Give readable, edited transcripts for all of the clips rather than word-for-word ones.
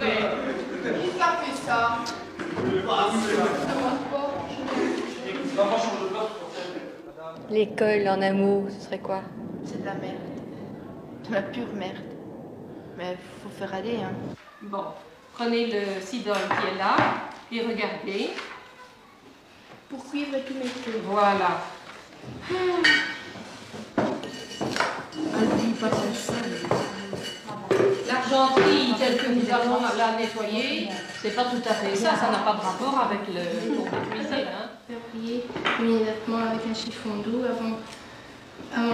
Qui t'a fait ça? L'école, en un mot, ce serait quoi? C'est de la merde. De la pure merde. Mais faut faire aller, hein. Bon, prenez le sidol qui est là et regardez. Pour cuivre tous mes trucs. Voilà. L'argenterie telle que nous allons la nettoyer, c'est pas tout à fait ça, ça n'a pas de rapport avec le four de cuisine. Hein. Faire plier mes vêtements avec un chiffon doux avant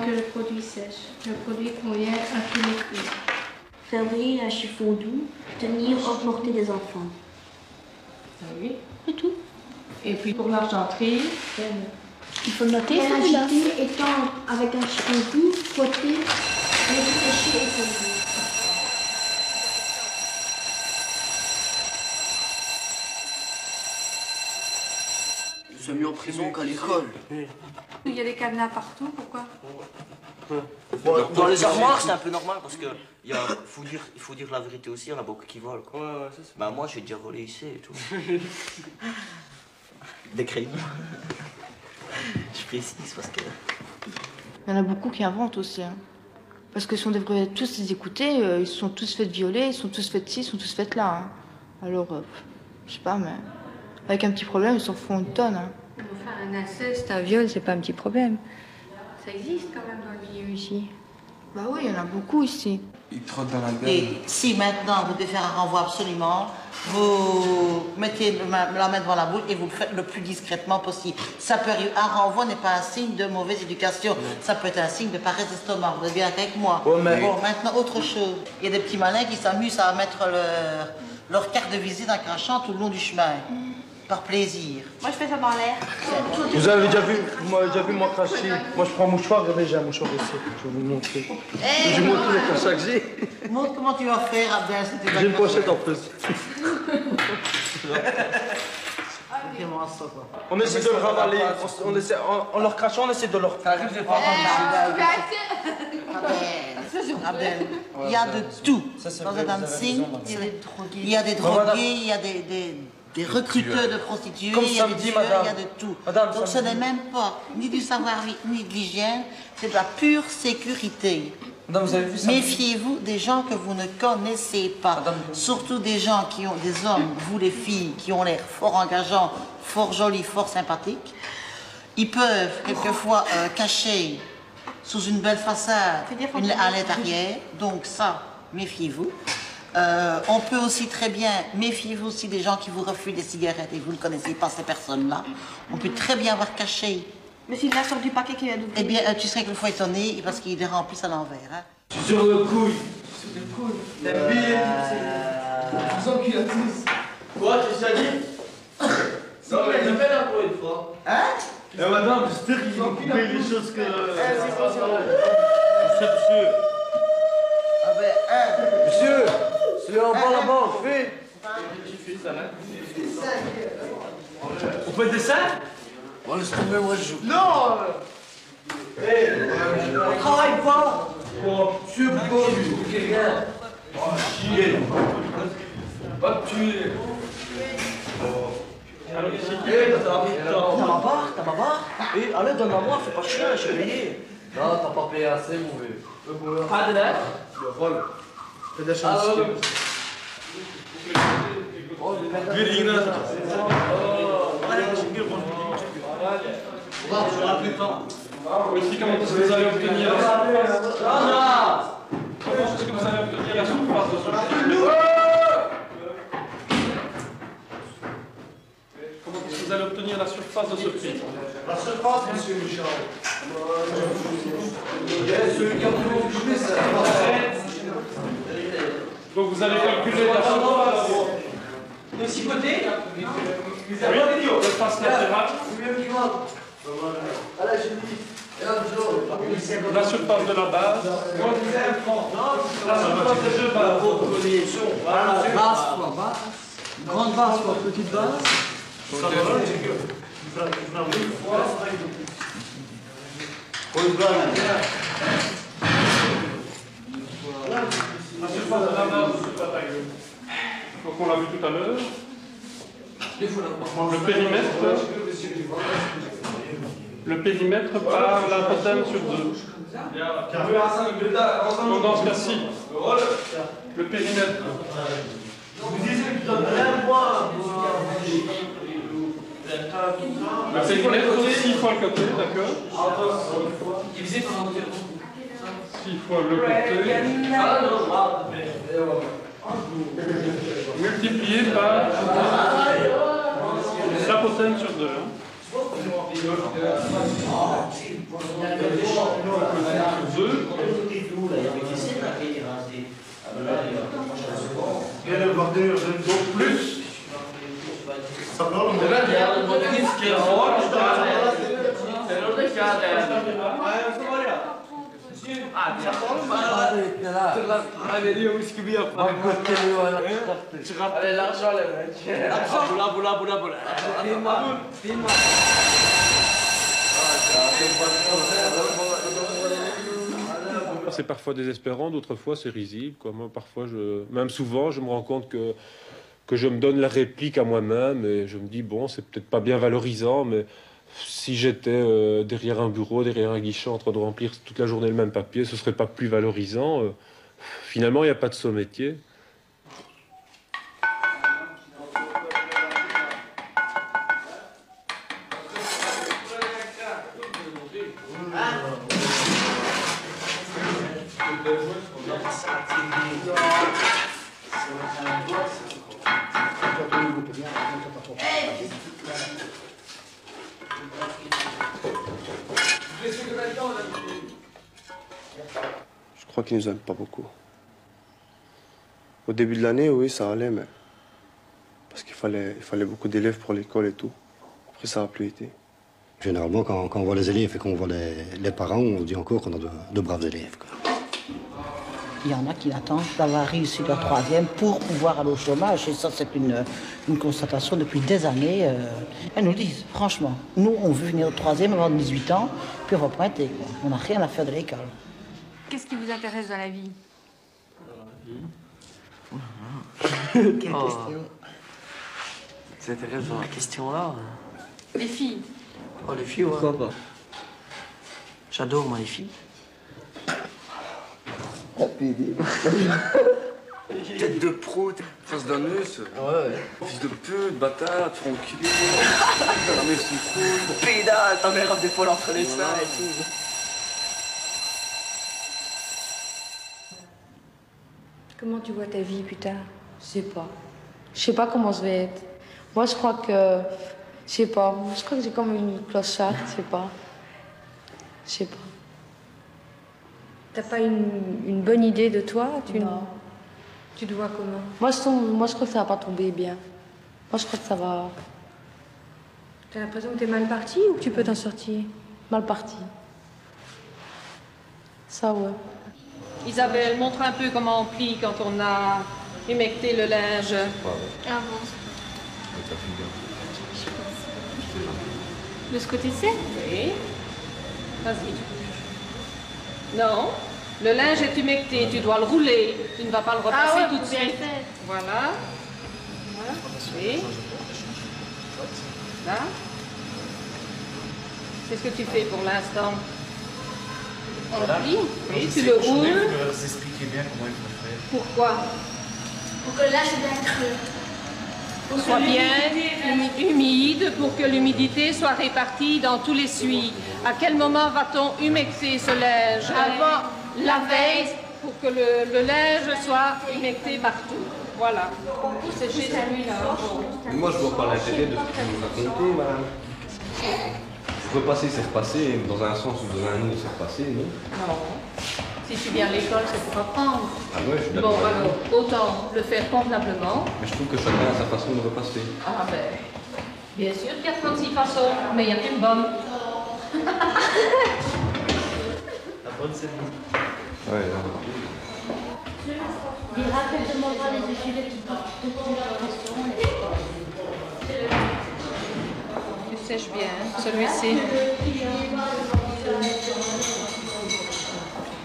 que le produit sèche. Le produit convient à tous les cuits. Faire briller un chiffon doux, tenir, emporter des enfants. Oui. C'est tout. Et puis pour l'argenterie, Il faut noter ça déjà. Agiter, étendre avec un chiffon doux, frotter, réfléchir et poser. C'est mieux en prison qu'à l'école. Il y a des cadenas partout, pourquoi? Bon, dans les armoires, c'est un peu normal parce que il faut dire la vérité aussi, il y en a beaucoup qui volent. Quoi. Ouais, ça, bah, moi, j'ai déjà volé ici et tout. Des crayons. Je précise parce que... Il y en a beaucoup qui inventent aussi, hein. Parce que si on devrait tous les écouter, ils se sont tous fait violer, ils sont tous fait ci, ils sont tous fait là. Hein. Alors, je sais pas, mais avec un petit problème, ils s'en font une tonne. Hein. Enfin, un inceste, un viol, c'est pas un petit problème. Ça existe quand même dans le milieu ici. Bah oui, il y en a beaucoup ici. Ils trottent dans la gueule. Et si maintenant vous devez faire un renvoi absolument, vous mettez la main devant la bouche et vous le faites le plus discrètement possible. Ça peut arriver. Un renvoi n'est pas un signe de mauvaise éducation. Ça peut être un signe de paresse d'estomac. Vous êtes bien avec moi? Ouais, mais... Bon, maintenant, autre chose. Il y a des petits malins qui s'amusent à mettre leur carte de visite en crachant tout le long du chemin. Par plaisir. Moi, je fais ça dans l'air. Vous avez déjà vu, moi cracher. Moi, je prends un mouchoir, regardez, j'ai un mouchoir ici. Je vais vous montrer. Je vous montre tous les crachats que j'ai. Montre comment tu vas faire, Abdel. J'ai une pochette en plus. On essaie de le ravaler, en leur crachant, on essaie de leur... Abdel, il y a de tout. Dans un dancing, il y a des drogués, il y a des recruteurs de prostituées, il y a des tueurs, il y a de tout. Donc ce n'est même pas ni du savoir-vivre, ni de l'hygiène, c'est de la pure sécurité. Madame, vous avez vu ça? Méfiez-vous des gens que vous ne connaissez pas. Madame, surtout des gens qui ont, des hommes, vous les filles, qui ont l'air fort engageants, fort jolis, fort sympathiques. Ils peuvent quelquefois cacher sous une belle façade à l'intérieur. Donc ça, méfiez-vous. On peut aussi très bien, méfiez-vous aussi des gens qui vous refusent des cigarettes et vous ne connaissez pas ces personnes-là. On peut très bien avoir caché. Mais s'il a sorti du paquet qu'il a d'ouvrir. Eh bien, tu serais quelquefois étonné parce qu'il les remplit à l'envers. Hein. Je suis sur le couille. Sur le couille. Les billets, vous enculez à tous. Quoi, tu t'as dit? Non, mais je fais là pour une fois. Hein? Eh madame, j'espère qu'ils vont couper les choses que... C'est quoi sur le... Monsieur. Ah ben, hein? Monsieur, c'est en bas là-bas, on fait. On fait des dessin? Bon, laisse tomber, moi je joue. Non. On travaille pas. Monsieur Beau, quelqu'un. Oh, chier. Pas te tuer. T'as ma barre? Eh, allez, donne-la-moi, fais pas chier, j'ai payé. Non, t'as pas payé assez, mauvais. Pas de l'air. Le vol. Fais des choses. Voici comment est-ce que vous allez obtenir la surface de ce prix. Comment est-ce que vous allez obtenir la surface de ce prix? La surface, monsieur Michel. Celui qui a trouvé ça. Donc vous allez calculer la surface De six côtés. de face latérale, la surface de la base, la surface des deux bases. Basse fois basse. Grande base fois petite base. La surface de la base, c'est pas ta gueule. Donc on l'a vu tout à l'heure. Le périmètre par l'apothème sur 2. Donc dans ce cas-ci, le périmètre. Le périmètre, 6 fois le côté, d'accord? 6 fois le côté. Multiplié par l'apothème sur 2. Donc plus. C'est parfois désespérant, d'autres fois c'est risible. Moi, parfois, même souvent, je me rends compte que je me donne la réplique à moi-même et je me dis, bon, c'est peut-être pas bien valorisant, mais si j'étais derrière un bureau, derrière un guichet, en train de remplir toute la journée le même papier, ce serait pas plus valorisant. Finalement, il n'y a pas de sot-métier. Je crois qu'ils nous aiment pas beaucoup. Au début de l'année, oui, ça allait, mais parce qu'il fallait beaucoup d'élèves pour l'école et tout. Après, ça n'a plus été. Généralement, quand on voit les élèves et qu'on voit les parents, on dit encore qu'on a de braves élèves, quoi. Il y en a qui attendent d'avoir réussi leur troisième pour pouvoir aller au chômage. Et ça, c'est une constatation depuis des années. Elles nous disent, franchement, nous, on veut venir au troisième avant 18 ans, puis on va pointer, quoi. On n'a rien à faire de l'école. Qu'est-ce qui vous intéresse dans la vie? Quelle question? Tu t'intéresses dans la question-là? Les filles. Oh, les filles, ouais. Pourquoi pas? J'adore, moi, les filles. Tête de pro, Face d'anus. Ouais. Fils de pute, bâtard, tranquille. Ta mère son couille. Pédale, ta mère a des poils entre les seins et tout. Comment tu vois ta vie plus tard? Je sais pas. Je sais pas comment je vais être. Moi, je crois que... Je sais pas. Je crois que j'ai comme une clochard, je sais pas. Je sais pas. T'as pas une bonne idée de toi? Non. Tu te vois comment? Moi, je crois que ça va pas tomber bien. Moi, je crois que ça va... T'as l'impression que t'es mal parti ou que tu peux t'en sortir? Mal parti. Ça, ouais. Isabelle, montre un peu comment on plie quand on a humecté le linge. Ah bon. De ce côté-ci? Oui. Vas-y. Non. Le linge est humecté, tu dois le rouler. Tu ne vas pas le repasser tout de suite. Voilà. Voilà. Oui. Là. Qu'est-ce que tu fais pour l'instant? On le plie. Oui, tu le roules. Vous expliquez bien comment il faut faire. Pourquoi? Pour que là, c'est bien creux. Soit bien humide pour que l'humidité soit répartie dans tous les suies. À quel moment va-t-on humecter ce linge? Avant la veille, pour que le linge soit humecté partout. Voilà. C'est chez celui-là. Moi, je vois pas l'intérêt de ce que vous racontez, madame. Repasser, c'est repasser, dans un sens ou dans un autre, c'est repasser, non? Non. Si tu viens à l'école, c'est pour apprendre. Ah ouais, je suis d'accord. Bon, alors, autant le faire convenablement. Mais je trouve que chacun a sa façon de repasser. Ah ben, bien sûr qu'il y a 36 façons, mais il n'y a qu'une bonne. La bonne, c'est bon. Ouais, Il rappelle de m'envoyer les études qui portent toutes les questions. Tu sèches bien, celui-ci.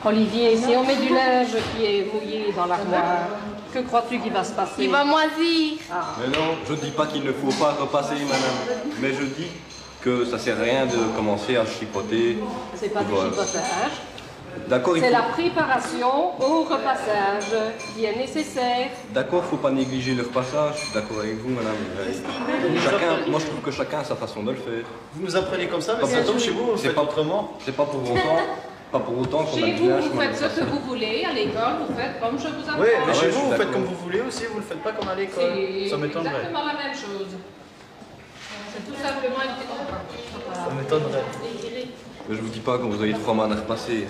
Olivier, si on met du linge qui est mouillé dans l'armoire, Que crois-tu qu'il va se passer? Il va moisir. Ah. Mais non, je dis pas qu'il ne faut pas repasser, madame. Mais je dis que ça sert à rien de commencer à chipoter. C'est pas du Voilà. chipotage. D'accord, C'est la préparation au repassage qui est nécessaire. D'accord, faut pas négliger le repassage, je suis d'accord avec vous, madame. Moi je trouve que chacun a sa façon de le faire. Vous nous apprenez comme ça, mais ça tombe chez vous, vous c'est faites pas autrement. C'est pas pour autant qu'on a Chez bien vous, vous faites ce que vous voulez. À l'école, vous faites comme je vous apprends. Oui, mais chez je vous, suis vous faites d'accord. comme vous voulez aussi, vous le faites pas comme à l'école. C'est Ça m'étonnerait. exactement la même chose. C'est tout simplement une... Ça m'étonnerait. Mais je vous dis pas quand vous avez 3 man à repasser.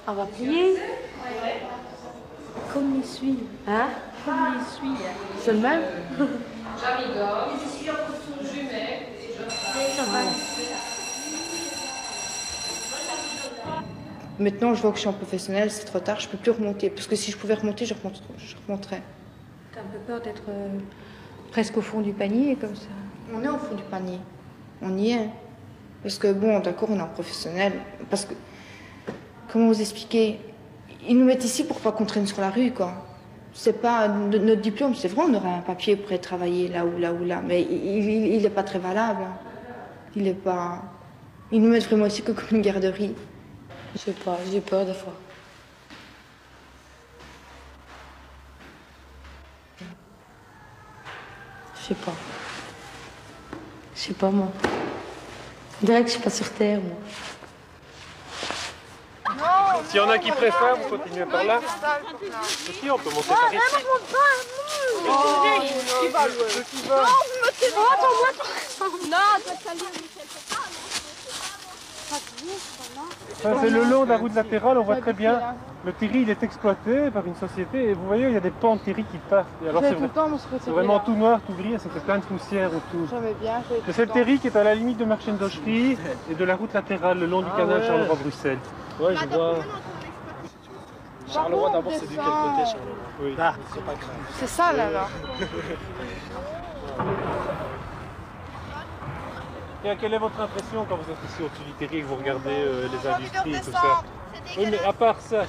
On va prier. Comme il suit. Hein? Comme il suit. C'est le même? J'amigole, jumelle et Maintenant, je vois que je suis en professionnel, c'est trop tard, je peux plus remonter. Parce que si je pouvais remonter, je remonterais. T'as un peu peur d'être presque au fond du panier comme ça? On est au fond du panier. On y est. Parce que bon, d'accord, on est en professionnel. Parce que, comment vous expliquer? Ils nous mettent ici pour pas qu'on traîne sur la rue, quoi. C'est pas notre diplôme, c'est vrai, on aurait un papier pour aller travailler là ou là ou là, mais il est pas très valable. Hein. Il est pas. Ils nous mettent vraiment ici que comme une garderie. Je sais pas, j'ai peur des fois. Je sais pas. Je sais pas, moi. On dirait que je suis pas sur Terre, moi. S'il y en a qui préfèrent, vous continuez par là. Si, on peut monter par ici. Qui va jouer? Non, vous mettez pas. Attends-moi. Non, toi, ça lui, Enfin, c'est le long de la route latérale, on voit très bien. Le terri, il est exploité par une société et vous voyez, il y a des pans de terri qui partent. Et alors c'est vraiment tout noir, tout gris, et ça fait plein de poussière autour. J'aimais bien. Et c'est le terri qui est à la limite de Marchendocherie et de la route latérale, le long du canal Charleroi-Bruxelles. Ouais, je vois. Charleroi, d'abord, c'est du quel côté, Charleroi? Oui, c'est pas grave. C'est ça, là, là. Et quelle est votre impression quand vous êtes ici au-dessus du terri et que vous regardez les industries et tout ça? Oui, mais à part ça,